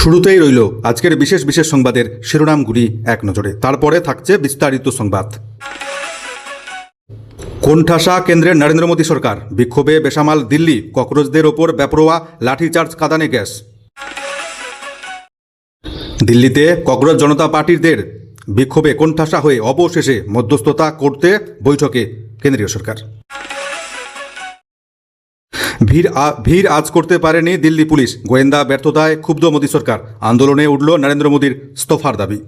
শুরুতেই রইল আজকের বিশেষ বিশেষ সংবাদের শিরোনামগুলি এক নজরে, তারপরে থাকছে বিস্তারিত সংবাদ। কোণঠাসা কেন্দ্রের নরেন্দ্র মোদী সরকার, বিক্ষোভে বেসামাল দিল্লি, ককরোচদের ওপর বেপরোয়া লাঠিচার্জ, কাঁদানে গ্যাস। দিল্লিতে ককরোচ জনতা পার্টিদের বিক্ষোভে কোণঠাসা হয়ে অবশেষে মধ্যস্থতা করতে বৈঠকে কেন্দ্রীয় সরকার। ভিড় আজ করতে পারেনি দিল্লি পুলিশ, গোয়েন্দা ব্যর্থতায় ক্ষুব্ধ মোদী সরকার, আন্দোলনে উঠল নরেন্দ্র মোদীর ইস্তফার দাবি।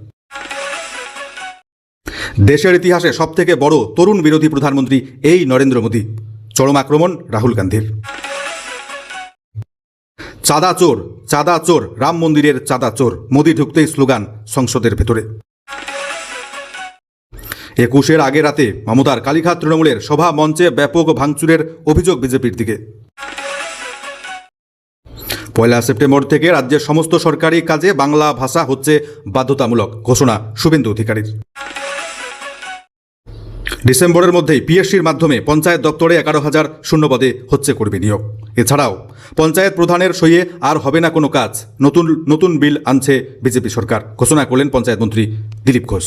দেশের ইতিহাসে সবথেকে বড় তরুণ বিরোধী প্রধানমন্ত্রী এই নরেন্দ্র মোদী, চরম আক্রমণ রাহুল গান্ধীর। চাঁদা চোর, চাঁদা চোর, রাম মন্দিরের চাঁদা চোর, মোদী ঢুকতেই স্লোগান সংসদের ভেতরে। 21-এর আগে রাতে মমতার কালীঘাট তৃণমূলের সভা মঞ্চে ব্যাপক ভাঙচুরের অভিযোগ বিজেপির দিকে। 1 সেপ্টেম্বর থেকে রাজ্যের সমস্ত সরকারি কাজে বাংলা ভাষা হচ্ছে বাধ্যতামূলক, ঘোষণা শুভেন্দু অধিকারীর। ডিসেম্বরের মধ্যেই পিএসসির মাধ্যমে পঞ্চায়েত দপ্তরে 11,000 শূন্যপদে হচ্ছে কর্মী নিয়োগ। এছাড়াও পঞ্চায়েত প্রধানের সইয়ে আর হবে না কোনো কাজ, নতুন বিল আনছে বিজেপি সরকার, ঘোষণা করলেন পঞ্চায়েত মন্ত্রী দিলীপ ঘোষ।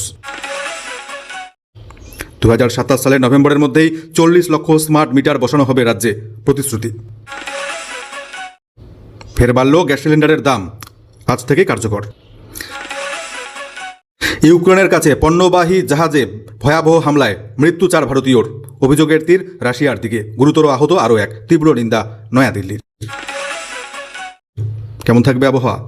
2027 সালের নভেম্বরের মধ্যেই 40 লক্ষ স্মার্ট মিটার বসানো হবে রাজ্যে, প্রতিশ্রুতি। ফের বাড়ল গ্যাস সিলিন্ডারের দাম, আজ থেকে কার্যকর। ইউক্রেনের কাছে পণ্যবাহী জাহাজে ভয়াবহ হামলায় মৃত্যু 4 ভারতীয়র, অভিযোগের তীর রাশিয়ার দিকে, গুরুতর আহত আরও এক, তীব্র নিন্দা নয়াদিল্লির। কেমন থাকবে আবহাওয়া?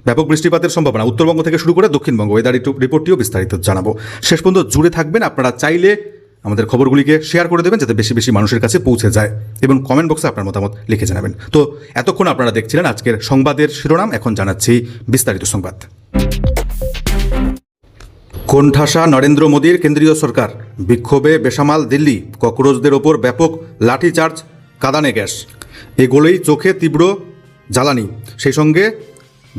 ব্যাপক বৃষ্টিপাতের সম্ভাবনা উত্তরবঙ্গ থেকে শুরু করে দক্ষিণবঙ্গ। ওয়েদার রিপোর্টটিও বিস্তারিত জানাবো। শেষ পর্যন্ত জুড়ে থাকবেন। আপনারা চাইলে আমাদের খবরগুলিকে শেয়ার করে দেবেন যাতে বেশি বেশি মানুষের কাছে পৌঁছে যায়, এবং কমেন্ট বক্সে আপনার মতামত লিখে জানাবেন। তো এতক্ষণ আপনারা দেখছিলেন আজকের সংবাদের শিরোনাম, এখন জানাচ্ছি বিস্তারিত সংবাদ। কোণঠাসা নরেন্দ্র মোদীর কেন্দ্রীয় সরকার, বিক্ষোভে বেসামাল দিল্লি, ককরোচদের ওপর ব্যাপক লাঠিচার্জ, কাঁদানে গ্যাস। এগুলোই চোখে তীব্র জ্বালানি, সেই সঙ্গে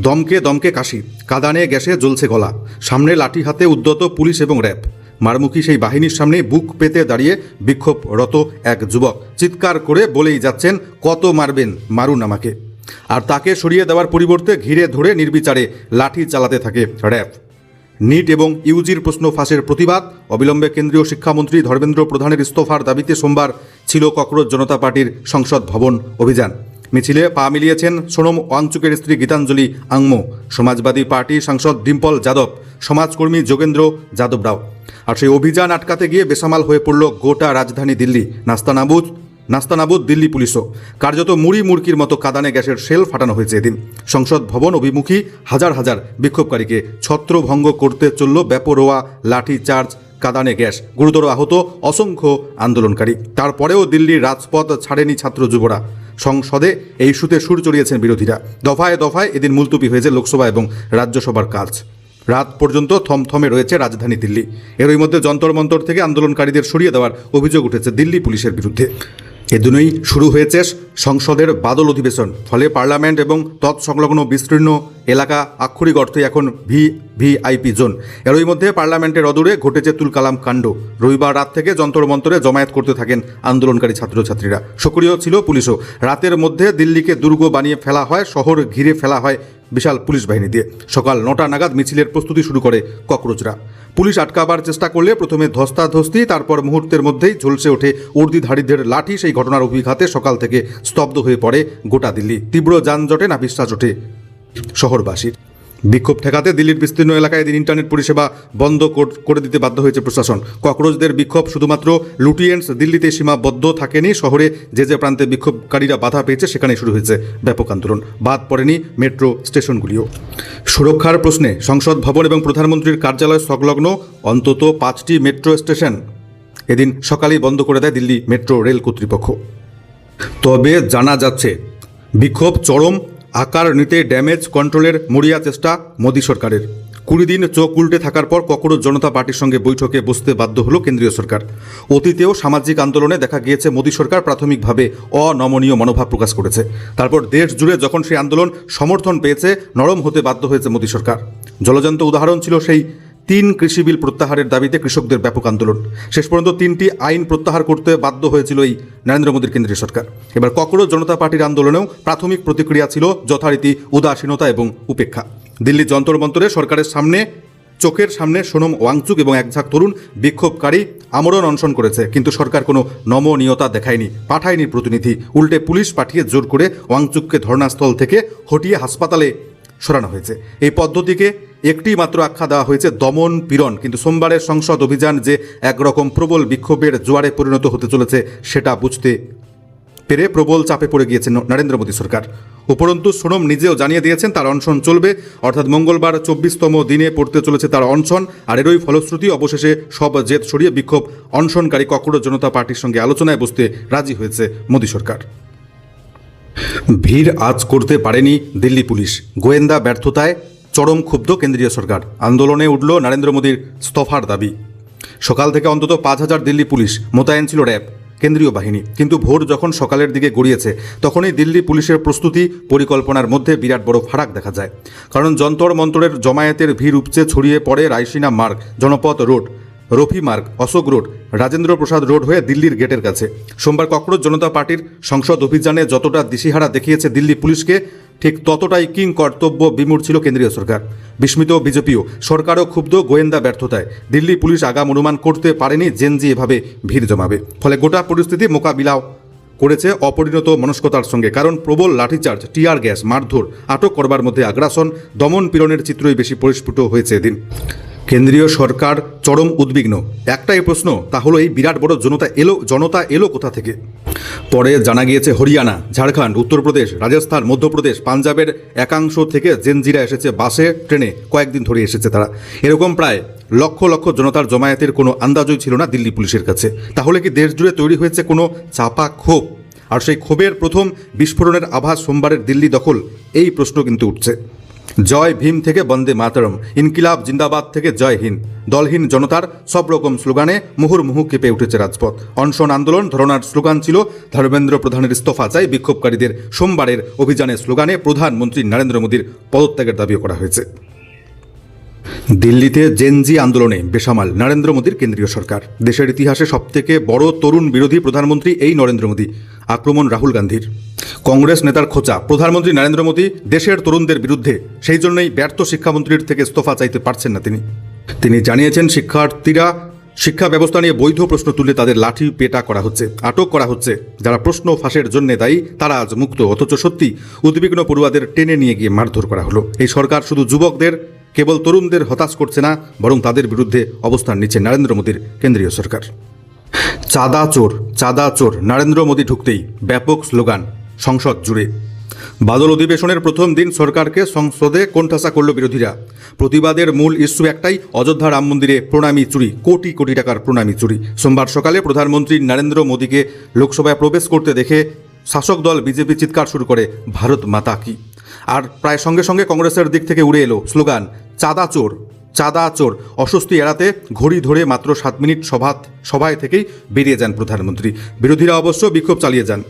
দমকে দমকে কাশি, কাঁদানে গ্যাসে জ্বলছে গলা। সামনে লাঠি হাতে উদ্যত পুলিশ এবং র্যাব। মারমুখী সেই বাহিনীর সামনে বুক পেতে দাঁড়িয়ে বিক্ষোভরত এক যুবক চিৎকার করে বলেই যাচ্ছেন, কত মারবেন, মারুন আমাকে। আর তাকে সরিয়ে দেওয়ার পরিবর্তে ঘিরে ধরে নির্বিচারে লাঠি চালাতে থাকে র্যাব। নিট এবং ইউজির প্রশ্ন ফাঁসের প্রতিবাদ, অবিলম্বে কেন্দ্রীয় শিক্ষামন্ত্রী ধর্মেন্দ্র প্রধানের ইস্তফার দাবিতে সোমবার ছিল ককরোচ জনতা পার্টির সংসদ ভবন অভিযান। মিছিলে পা মিলিয়েছেন সোনম ওয়াংচুকের স্ত্রী গীতাঞ্জলি আংমো, সমাজবাদী পার্টি সাংসদ ডিম্পল যাদব, সমাজকর্মী যোগেন্দ্র যাদব রাও। আর সেই অভিযান আটকাতে গিয়ে বেসামাল হয়ে পড়ল গোটা রাজধানী দিল্লি। নাস্তানাবুদ দিল্লি পুলিশও। কার্যত মুড়ি মুড়কির মতো কাঁদানে গ্যাসের শেল ফাটানো হয়েছে এদিন। সংসদ ভবন অভিমুখী হাজার হাজার বিক্ষোভকারীকে ছত্রভঙ্গ করতে চলল বেপরোয়া লাঠি চার্জ, কাঁদানে গ্যাস, গুরুতর আহত অসংখ্য আন্দোলনকারী। তারপরেও দিল্লির রাজপথ ছাড়েনি ছাত্র যুবরা। সংসদে এই ইস্যুতে সুর চড়িয়েছেন বিরোধীরা। দফায় দফায় এদিন মুলতুবি হয়েছে লোকসভা এবং রাজ্যসভার কাজ। রাত পর্যন্ত থমথমে রয়েছে রাজধানী দিল্লি। এরই মধ্যে যন্তর মন্তর থেকে আন্দোলনকারীদের সরিয়ে দেওয়ার অভিযোগ উঠেছে দিল্লি পুলিশের বিরুদ্ধে। এদিনই শুরু হয়েছে সংসদের বাদল অধিবেশন, ফলে পার্লামেন্ট এবং তৎসংলগ্ন বিস্তীর্ণ এলাকা আক্ষরিক অর্থে এখন ভিআইপি জোন। এরই মধ্যে পার্লামেন্টের অদূরে ঘটেছে তুলকালাম কাণ্ড। রবিবার রাত থেকে যন্তর মন্তরে জমায়েত করতে থাকেন আন্দোলনকারী ছাত্রছাত্রীরা। সক্রিয় ছিল পুলিশও। রাতের মধ্যে দিল্লিকে দুর্গ বানিয়ে ফেলা হয়, শহর ঘিরে ফেলা হয় বিশাল পুলিশ বাহিনী দিয়ে। সকাল 9টা নাগাদ মিছিলের প্রস্তুতি শুরু করে ককরোচরা। পুলিশ আটকাবার চেষ্টা করলে প্রথমে ধস্তাধস্তি, তারপর মুহূর্তের মধ্যেই ঝলসে ওঠে উর্দিধারীদের লাঠি। সেই ঘটনার অভিঘাতে সকাল থেকে স্তব্ধ হয়ে পড়ে গোটা দিল্লি। তীব্র যানজটে নাভিশ্বাস ওঠে শহরবাসীর। বিক্ষোভ ঠেকাতে দিল্লির বিস্তীর্ণ এলাকায় এদিন ইন্টারনেট পরিষেবা বন্ধ করে দিতে বাধ্য হয়েছে প্রশাসন। ককরোচদের বিক্ষোভ শুধুমাত্র লুটিয়েন্স দিল্লিতে সীমাবদ্ধ থাকেনি। শহরে যে প্রান্তে বিক্ষোভকারীরা বাধা পেয়েছে সেখানে শুরু হয়েছে ব্যাপক আন্দোলন। বাদ পড়েনি মেট্রো স্টেশনগুলিও। সুরক্ষার প্রশ্নে সংসদ ভবন এবং প্রধানমন্ত্রীর কার্যালয় সংলগ্ন অন্তত 5টি মেট্রো স্টেশন এদিন সকালেই বন্ধ করে দেয় দিল্লি মেট্রো রেল কর্তৃপক্ষ। তবে জানা যাচ্ছে বিক্ষোভ চরম আকার নিতে ড্যামেজ কন্ট্রোলের মরিয়া চেষ্টা মোদী সরকারের। 20 দিন চোখ উল্টে থাকার পর ককরোচ জনতা পার্টির সঙ্গে বৈঠকে বসতে বাধ্য হলো কেন্দ্রীয় সরকার। অতীতেও সামাজিক আন্দোলনে দেখা গিয়েছে মোদী সরকার প্রাথমিকভাবে অনমনীয় মনোভাব প্রকাশ করেছে। তারপর দেশ জুড়ে যখন সেই আন্দোলন সমর্থন পেয়েছে, নরম হতে বাধ্য হয়েছে মোদী সরকার। জলজান্ত উদাহরণ ছিল সেই 3 কৃষি বিল প্রত্যাহারের দাবিতে কৃষকদের ব্যাপক আন্দোলন। শেষ পর্যন্ত 3টি আইন প্রত্যাহার করতে বাধ্য হয়েছিল এই নরেন্দ্র মোদীর কেন্দ্রীয় সরকার। এবার ককরোচ জনতা পার্টির আন্দোলনেও প্রাথমিক প্রতিক্রিয়া ছিল যথারীতি উদাসীনতা এবং উপেক্ষা। দিল্লি যন্তর মন্তরে সরকারের সামনে চোখের সামনে সোনম ওয়াংচুক এবং এক ঝাঁক তরুণ বিক্ষোভকারী আমরণ অনশন করেছে, কিন্তু সরকার কোনো নমনীয়তা দেখায়নি, পাঠায়নি প্রতিনিধি। উল্টে পুলিশ পাঠিয়ে জোর করে ওয়াংচুককে ধর্নাস্থল থেকে হটিয়ে হাসপাতালে সরানো হয়েছে। এই পদ্ধতিকে একটি মাত্র আখ্যা দেওয়া হয়েছে দমন পীড়ন। কিন্তু সোমবারের সংসদ অভিযান যে একরকম প্রবল বিক্ষোভের জোয়ারে পরিণত হতে চলেছে সেটা বুঝতে পেরে প্রবল চাপে পড়ে গিয়েছেন নরেন্দ্র মোদী সরকার। উপরন্তু সোনম নিজেও জানিয়ে দিয়েছেন তার অনশন চলবে, অর্থাৎ মঙ্গলবার 24তম দিনে পড়তে চলেছে তার অনশন। আর এরই ফলশ্রুতি অবশেষে সব জেদ সরিয়ে বিক্ষোভ অনশনকারী ককরোচ জনতা পার্টির সঙ্গে আলোচনায় বসতে রাজি হয়েছে মোদী সরকার। ভিড় আজ করতে পারেনি দিল্লি পুলিশ, গোয়েন্দা ব্যর্থতায় চরম ক্ষুব্ধ কেন্দ্রীয় সরকার। আন্দোলনে উঠল নরেন্দ্র মোদীর ইস্তফার দাবি। সকাল থেকে অন্তত 5000 দিল্লি পুলিশ মোতায়েন ছিল র্যাব কেন্দ্রীয় বাহিনী। কিন্তু ভোর যখন সকালের দিকে গড়িয়েছে তখনই দিল্লি পুলিশের প্রস্তুতি পরিকল্পনার মধ্যে বিরাট বড় ফারাক দেখা যায়। কারণ যন্তর মন্তরের জমায়েতের ভিড় উপচে ছড়িয়ে পড়ে রায়সিনা মার্গ, জনপথ রোড, রফি মার্গ, অশোক রোড, রাজেন্দ্র প্রসাদ রোড হয়ে দিল্লির গেটের কাছে। সোমবার ককরোচ জনতা পার্টির সংসদ অভিযানে যতটা দিশেহারা দেখিয়েছে দিল্লি পুলিশকে, ঠিক ততটাই কিং কর্তব্য বিমূঢ় ছিল কেন্দ্রীয় সরকার। বিস্মিত বিজেপিও, সরকারও ক্ষুব্ধ গোয়েন্দা ব্যর্থতায়। দিল্লি পুলিশ আগাম অনুমান করতে পারেনি জেনজি এভাবে ভিড় জমাবে। ফলে গোটা পরিস্থিতি মোকাবিলাও করেছে অপরিণত মনস্কতার সঙ্গে। কারণ প্রবল লাঠিচার্জ, টিয়ার গ্যাস, মারধর, আটক করবার মধ্যে আগ্রাসন, দমন পীড়নের চিত্রই বেশি পরিস্ফুট হয়েছে এদিন। কেন্দ্রীয় সরকার চরম উদ্বিগ্ন। একটাই প্রশ্ন, তা হলো এই বিরাট বড় জনতা এলো কোথা থেকে? পরে জানা গিয়েছে হরিয়ানা, ঝাড়খণ্ড, উত্তরপ্রদেশ, রাজস্থান, মধ্যপ্রদেশ, পাঞ্জাবের একাংশ থেকে জেনজিরা এসেছে বাসে, ট্রেনে, কয়েকদিন ধরে এসেছে তারা। এরকম প্রায় লক্ষ লক্ষ জনতার জমায়েতের কোনো আন্দাজই ছিল না দিল্লি পুলিশের কাছে। তাহলে কি দেশ জুড়ে তৈরি হয়েছে কোনো চাপা ক্ষোভ? আর সেই ক্ষোভের প্রথম বিস্ফোরণের আভাস সোমবারের দিল্লি দখল, এই প্রশ্ন কিন্তু উঠছে। জয় ভীম থেকে বন্দে মাতরম, ইনকিলাব জিন্দাবাদ থেকে জয় হিন্দ, দলহীন জনতার সব রকম স্লোগানে মুহুর্মুহু কেঁপে উঠেছে রাজপথ। অনশন আন্দোলন ধরনার স্লোগান ছিল ধর্মেন্দ্র প্রধানের ইস্তফা চাই। বিক্ষোভকারীদের সোমবারের অভিযানের স্লোগানে প্রধানমন্ত্রী নরেন্দ্র মোদীর পদত্যাগের দাবিও করা হয়েছে। দিল্লিতে জেনজি আন্দোলনে বেসামাল নরেন্দ্র মোদীর কেন্দ্রীয় সরকার। দেশের ইতিহাসে সবথেকে বড় তরুণ বিরোধী প্রধানমন্ত্রী এই নরেন্দ্র মোদী। আক্রমণ রাহুল গান্ধীর। কংগ্রেস নেতার খোঁচা, প্রধানমন্ত্রী নরেন্দ্র মোদী দেশের তরুণদের বিরুদ্ধে, সেই জন্যই ব্যর্থ শিক্ষামন্ত্রীর থেকে ইস্তফা চাইতে পারছেন না তিনি জানিয়েছেন শিক্ষার্থীরা শিক্ষা ব্যবস্থা নিয়ে বৈধ প্রশ্ন তুললে তাদের লাঠি পেটা করা হচ্ছে, আটক করা হচ্ছে। যারা প্রশ্ন ফাঁসের জন্য দায়ী তারা আজ মুক্ত, অথচ সত্যি উদ্বিগ্ন পড়ুয়াদের টেনে নিয়ে গিয়ে মারধর করা হলো। এই সরকার শুধু যুবকদের, কেবল তরুণদের হতাশ করছে না, বরং তাদের বিরুদ্ধে অবস্থান নিচ্ছে নরেন্দ্র মোদীর কেন্দ্রীয় সরকার। চাঁদা চোর, চাঁদা চোর, নরেন্দ্র মোদী ঢুকতেই ব্যাপক স্লোগান সংসদ জুড়ে। বাদল অধিবেশনের প্রথম দিন সরকারকে সংসদে কোণঠাসা করল বিরোধীরা। প্রতিবাদের মূল ইস্যু একটাই, অযোধ্যা রাম মন্দিরে প্রণামী চুরি, কোটি কোটি টাকার প্রণামী চুরি। সোমবার সকালে প্রধানমন্ত্রী নরেন্দ্র মোদীকে লোকসভায় প্রবেশ করতে দেখে শাসক দল বিজেপি চিৎকার শুরু করে ভারত মাতা কি। আর প্রায় সঙ্গে সঙ্গে কংগ্রেসের দিক থেকে উড়ে এলো স্লোগান চাঁদা চোর, চাঁদা চোর। অস্বস্তি এড়াতে ঘড়ি ধরে মাত্র 7 মিনিট সভায় থেকেই বেরিয়ে যান প্রধানমন্ত্রী। বিরোধীরা অবশ্য বিক্ষোভ চালিয়ে যান।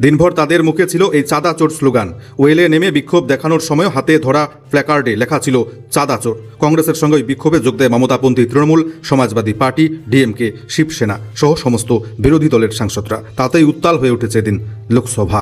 দিনভর তাদের মুখে ছিল এই চাঁদা চোর স্লোগান। ওয়েলে নেমে বিক্ষোভ দেখানোর সময় হাতে ধরা প্ল্যাকার্ডে লেখা ছিল চাঁদা চোর। কংগ্রেসের সঙ্গে ওই বিক্ষোভে যোগ দেয় মমতাপন্থী তৃণমূল, সমাজবাদী পার্টি, ডিএমকে, শিবসেনা সহ সমস্ত বিরোধী দলের সাংসদরা। তাতেই উত্তাল হয়ে উঠেছে এদিন লোকসভা।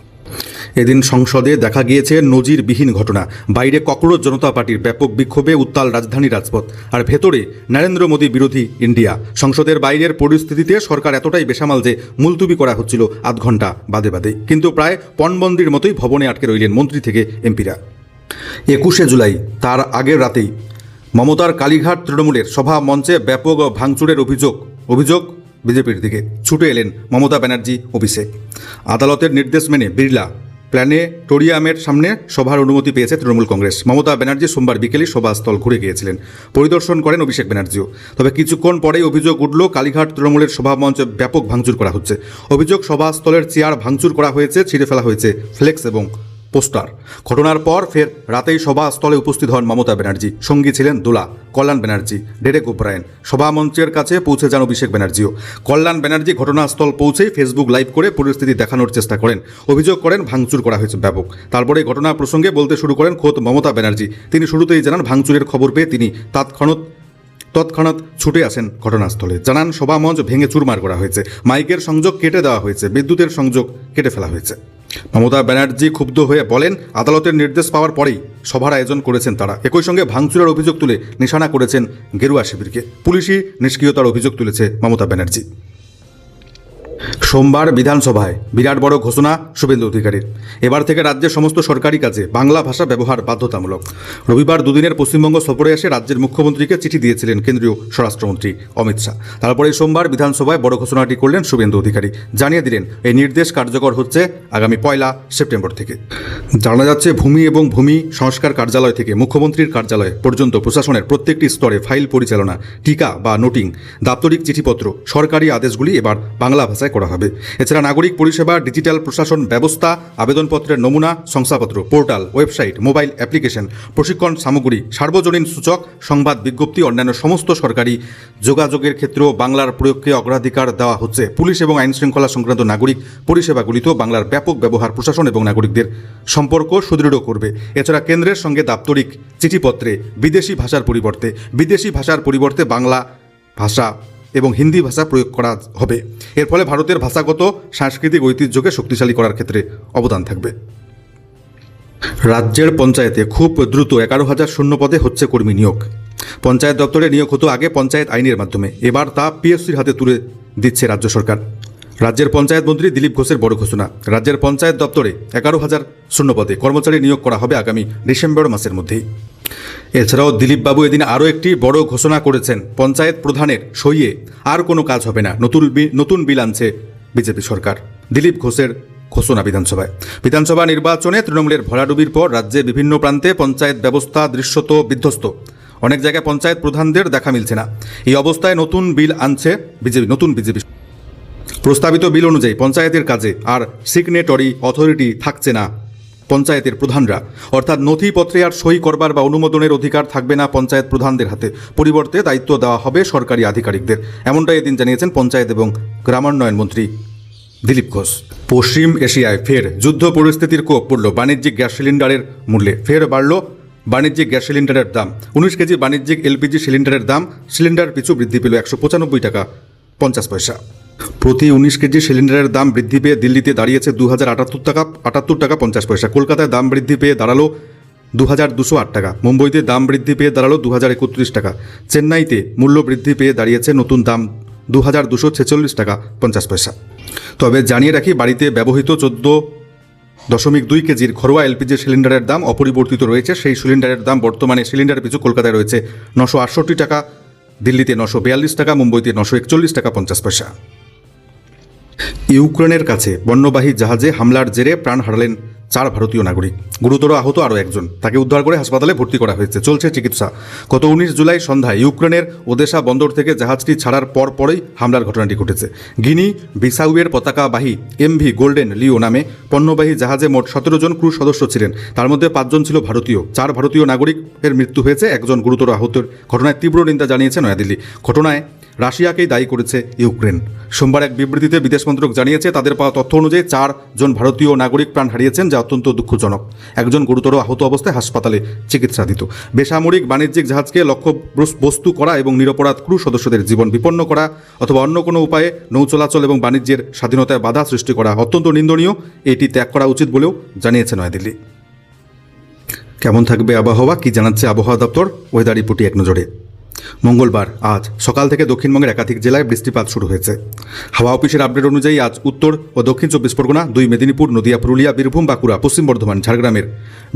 এদিন সংসদে দেখা গিয়েছে নজিরবিহীন ঘটনা। বাইরে ককরোচ জনতা পার্টির ব্যাপক বিক্ষোভে উত্তাল রাজধানী রাজপথ, আর ভেতরে নরেন্দ্র মোদী বিরোধী ইন্ডিয়া। সংসদের বাইরের পরিস্থিতিতে সরকার এতটাই বেসামাল যে মুলতুবি করা হচ্ছিল আধ ঘন্টা বাদে বাদে। কিন্তু প্রায় পণবন্দির মতোই ভবনে আটকে রইলেন মন্ত্রী থেকে এমপিরা। 21শে জুলাই, তার আগের রাতেই মমতার কালীঘাট তৃণমূলের সভা মঞ্চে ব্যাপক ভাঙচুরের অভিযোগ বিজেপির দিকে। ছুটে এলেন মমতা ব্যানার্জি, অভিষেক। আদালতের নির্দেশ মেনে বিড়লা প্ল্যানেটোরিয়ামের সামনে সভার অনুমতি পেয়েছে তৃণমূল কংগ্রেস। মমতা ব্যানার্জি সোমবার বিকেলে সভাস্থল ঘুরে গিয়েছিলেন, পরিদর্শন করেন অভিষেক ব্যানার্জিও। তবে কিছুক্ষণ পরেই অভিযোগ উঠল কালীঘাট তৃণমূলের সভামঞ্চে ব্যাপক ভাঙচুর করা হচ্ছে। অভিযোগ সভাস্থলের চেয়ার ভাঙচুর করা হয়েছে, ছিঁড়ে ফেলা হয়েছে ফ্লেক্স এবং পোস্টার। ঘটনার পর ফের রাতেই সভাস্থলে উপস্থিত হন মমতা ব্যানার্জি। সঙ্গী ছিলেন দোলা, কল্যাণ ব্যানার্জি, ডেরেক ওব্রায়েন। সভামঞ্চের কাছে পৌঁছে যান অভিষেক ব্যানার্জিও। কল্যাণ ব্যানার্জি ঘটনাস্থল পৌঁছেই ফেসবুক লাইভ করে পরিস্থিতি দেখানোর চেষ্টা করেন। অভিযোগ করেন ভাঙচুর করা হয়েছে ব্যাপক। তারপরে ঘটনা প্রসঙ্গে বলতে শুরু করেন খোদ মমতা ব্যানার্জি। তিনি শুরুতেই জানান ভাঙচুরের খবর পেয়ে তিনি তৎক্ষণাৎ ছুটে আসেন ঘটনাস্থলে, জানান সভামঞ্চ ভেঙে চুরমার করা হয়েছে, মাইকের সংযোগ কেটে দেওয়া হয়েছে, বিদ্যুতের সংযোগ কেটে ফেলা হয়েছে। মমতা ব্যানার্জি ক্ষুব্ধ হয়ে বলেন, আদালতের নির্দেশ পাওয়ার পরেই সভার আয়োজন করেছেন তারা। একই সঙ্গে ভাঙচুরের অভিযোগ তুলে নিশানা করেছেন গেরুয়া শিবিরকে। পুলিশি নিষ্ক্রিয়তার অভিযোগ তুলেছে মমতা ব্যানার্জি। সোমবার বিধানসভায় বিরাট বড় ঘোষণা শুভেন্দু অধিকারীর। এবার থেকে রাজ্যের সমস্ত সরকারি কাজে বাংলা ভাষা ব্যবহার বাধ্যতামূলক। রবিবার দুদিনের পশ্চিমবঙ্গ সফরে এসে রাজ্যের মুখ্যমন্ত্রীকে চিঠি দিয়েছিলেন কেন্দ্রীয় স্বরাষ্ট্রমন্ত্রী অমিত শাহ। তারপরে সোমবার বিধানসভায় বড় ঘোষণাটি করলেন শুভেন্দু অধিকারী। জানিয়ে দিলেন, এই নির্দেশ কার্যকর হচ্ছে আগামী 1 সেপ্টেম্বর থেকে। জানা যাচ্ছে, ভূমি এবং ভূমি সংস্কার কার্যালয় থেকে মুখ্যমন্ত্রীর কার্যালয় পর্যন্ত প্রশাসনের প্রত্যেকটি স্তরে ফাইল পরিচালনা, টিকা বা নোটিং, দাপ্তরিক চিঠিপত্র, সরকারি আদেশগুলি এবার বাংলা ভাষায় করা হবে। এছাড়া নাগরিক পরিষেবা, ডিজিটাল প্রশাসন ব্যবস্থা, আবেদনপত্রের নমুনা, শংসাপত্র, পোর্টাল, ওয়েবসাইট, মোবাইল অ্যাপ্লিকেশন, প্রশিক্ষণ সামগ্রী, সার্বজনীন সূচক, সংবাদ বিজ্ঞপ্তি, অন্যান্য সমস্ত সরকারি যোগাযোগের ক্ষেত্রেও বাংলার প্রয়োগকে অগ্রাধিকার দেওয়া হচ্ছে। পুলিশ এবং আইন শৃঙ্খলা সংক্রান্ত নাগরিক পরিষেবাগুলিতেও বাংলার ব্যাপক ব্যবহার প্রশাসন এবং নাগরিকদের সম্পর্ক সুদৃঢ় করবে। এছাড়া কেন্দ্রের সঙ্গে দাপ্তরিক চিঠিপত্রে বিদেশি ভাষার পরিবর্তে বাংলা ভাষা এবং হিন্দি ভাষা প্রয়োগ করা হবে। এর ফলে ভারতের ভাষাগত সাংস্কৃতিক ঐতিহ্যকে শক্তিশালী করার ক্ষেত্রে অবদান থাকবে। রাজ্যের পঞ্চায়েতে খুব দ্রুত 11,000 শূন্য পদে হচ্ছে কর্মী নিয়োগ। পঞ্চায়েত দপ্তরে নিয়োগ হতো আগে পঞ্চায়েত আইনের মাধ্যমে, এবার তা পিএসসির হাতে তুলে দিচ্ছে রাজ্য সরকার। রাজ্যের পঞ্চায়েত মন্ত্রী দিলীপ ঘোষের বড় ঘোষণা। রাজ্যের পঞ্চায়েত দপ্তরে 11,000 শূন্য পদে কর্মচারী নিয়োগ করা হবে আগামী ডিসেম্বর মাসের মধ্যেই। এছাড়াও দিলীপবাবু এদিন আরও একটি বড় ঘোষণা করেছেন, পঞ্চায়েত প্রধানের সইয়ে আর কোনো কাজ হবে না, নতুন বিল আনছে বিজেপি সরকার। দিলীপ ঘোষের ঘোষণা বিধানসভা নির্বাচনে তৃণমূলের ভরাডুবির পর রাজ্যে বিভিন্ন প্রান্তে পঞ্চায়েত ব্যবস্থা দৃশ্যত বিধ্বস্ত। অনেক জায়গায় পঞ্চায়েত প্রধানদের দেখা মিলছে না। এই অবস্থায় নতুন বিল আনছে বিজেপি। প্রস্তাবিত বিল অনুযায়ী পঞ্চায়েতের কাজে আর সিগনেটরি অথরিটি থাকছে না পঞ্চায়েতের প্রধানরা, অর্থাৎ নথিপত্রে আর সই করবার বা অনুমোদনের অধিকার থাকবে না পঞ্চায়েত প্রধানদের হাতে। পরিবর্তে দায়িত্ব দেওয়া হবে সরকারি আধিকারিকদের। এমনটাই এদিন জানিয়েছেন পঞ্চায়েত এবং গ্রামোন্নয়ন মন্ত্রী দিলীপ ঘোষ। পশ্চিম এশিয়ায় ফের যুদ্ধ পরিস্থিতির কোপ পড়ল বাণিজ্যিক গ্যাস সিলিন্ডারের মূল্যে। ফের বাড়ল বাণিজ্যিক গ্যাস সিলিন্ডারের দাম। 19 কেজি বাণিজ্যিক এলপিজি সিলিন্ডারের দাম সিলিন্ডার পিছু বৃদ্ধি পেল 195 টাকা 50 পয়সা। প্রতি 19 কেজি সিলিন্ডারের দাম বৃদ্ধি পেয়ে দিল্লিতে দাঁড়িয়েছে 2,078 টাকা 50 পয়সা। কলকাতায় দাম বৃদ্ধি পেয়ে দাঁড়ালো 2,208 টাকা। মুম্বইতে দাম বৃদ্ধি পেয়ে দাঁড়ালো 2,031 টাকা। চেন্নাইতে মূল্য বৃদ্ধি পেয়ে দাঁড়িয়েছে নতুন দাম 2,246 টাকা 50 পয়সা। তবে জানিয়ে রাখি, বাড়িতে ব্যবহৃত 14.2 কেজির ঘরোয়া এলপিজি সিলিন্ডারের দাম অপরিবর্তিত রয়েছে। সেই সিলিন্ডারের দাম বর্তমানে সিলিন্ডার পিছু কলকাতায় রয়েছে 968 টাকা, দিল্লিতে 942 টাকা, মুম্বইতে 941 টাকা 50 পয়সা। ইউক্রেনের কাছে পণ্যবাহী জাহাজে হামলার জেরে প্রাণ হারালেন 4 ভারতীয় নাগরিক। গুরুতর আহত আরও একজন। তাকে উদ্ধার করে হাসপাতালে ভর্তি করা হয়েছে, চলছে চিকিৎসা। গত 19 জুলাই সন্ধ্যায় ইউক্রেনের ওদেসা বন্দর থেকে জাহাজটি ছাড়ার পরই হামলার ঘটনাটি ঘটেছে। গিনি বিসাউয়ের পতাকাবাহী এমভি গোল্ডেন লিও নামে পণ্যবাহী জাহাজে মোট 17 জন ক্রু সদস্য ছিলেন। তার মধ্যে 5 জন ছিল ভারতীয়। 4 ভারতীয় নাগরিকের মৃত্যু হয়েছে, একজন গুরুতর আহতের ঘটনায় তীব্র নিন্দা জানিয়েছে নয়াদিল্লি। ঘটনায় রাশিয়াকেই দায়ী করেছে ইউক্রেন। সোমবার এক বিবৃতিতে বিদেশ মন্ত্রক জানিয়েছে, তাদের পাওয়া তথ্য অনুযায়ী 4 জন ভারতীয় নাগরিক প্রাণ হারিয়েছেন, যা অত্যন্ত দুঃখজনক। একজন গুরুতর আহত অবস্থায় হাসপাতালে চিকিৎসাধীন। বেসামরিক বাণিজ্যিক জাহাজকে লক্ষ্য বস্তু করা এবং নিরপরাধ ক্রু সদস্যদের জীবন বিপন্ন করা অথবা অন্য কোনো উপায়ে নৌ চলাচল এবং বাণিজ্যের স্বাধীনতায় বাধা সৃষ্টি করা অত্যন্ত নিন্দনীয়। এটি ত্যাগ করা উচিত বলেও জানিয়েছে নয়াদিল্লি। কেমন থাকবে আবহাওয়া, কি জানাচ্ছে আবহাওয়া দপ্তর? ওয়েদার রিপোর্টে এক নজরে। মঙ্গলবার আজ সকাল থেকে দক্ষিণবঙ্গের একাধিক জেলায় বৃষ্টিপাত শুরু হয়েছে। হাওয়া অফিসের আপডেট অনুযায়ী আজ উত্তর ও দক্ষিণ 24 পরগনা, 2 মেদিনীপুর, নদিয়া, পুরুলিয়া, বীরভূম, বাঁকুড়া, পশ্চিম বর্ধমান, ঝাড়গ্রামের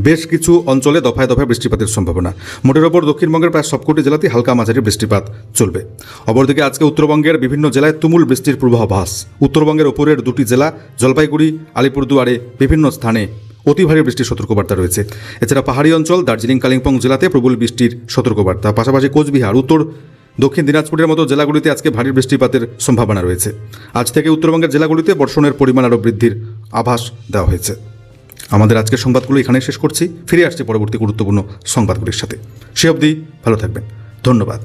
বেশ কিছু অঞ্চলে দফায় দফায় বৃষ্টিপাতের সম্ভাবনা। মোটের ওপর দক্ষিণবঙ্গের প্রায় সবকটি জেলাতেই হালকা মাঝারি বৃষ্টিপাত চলবে। অপরদিকে আজকে উত্তরবঙ্গের বিভিন্ন জেলায় তুমুল বৃষ্টির পূর্বাভাস। উত্তরবঙ্গের ওপরের 2টি জেলা জলপাইগুড়ি, আলিপুরদুয়ারে বিভিন্ন স্থানে অতি ভারী বৃষ্টির সতর্কবার্তা রয়েছে। এছাড়া পাহাড়ি অঞ্চল দার্জিলিং, কালিম্পং জেলাতে প্রবল বৃষ্টির সতর্কবার্তা। পাশাপাশি কোচবিহার, উত্তর দক্ষিণ দিনাজপুরের মতো জেলাগুলিতে আজকে ভারী বৃষ্টিপাতের সম্ভাবনা রয়েছে। আজ থেকে উত্তরবঙ্গের জেলাগুলিতে বর্ষণের পরিমাণ আরও বৃদ্ধির আভাস দেওয়া হয়েছে। আমাদের আজকের সংবাদগুলো এখানেই শেষ করছি। ফিরে আসছি পরবর্তী গুরুত্বপূর্ণ সংবাদগুলির সাথে। সে অবধি ভালো থাকবেন। ধন্যবাদ।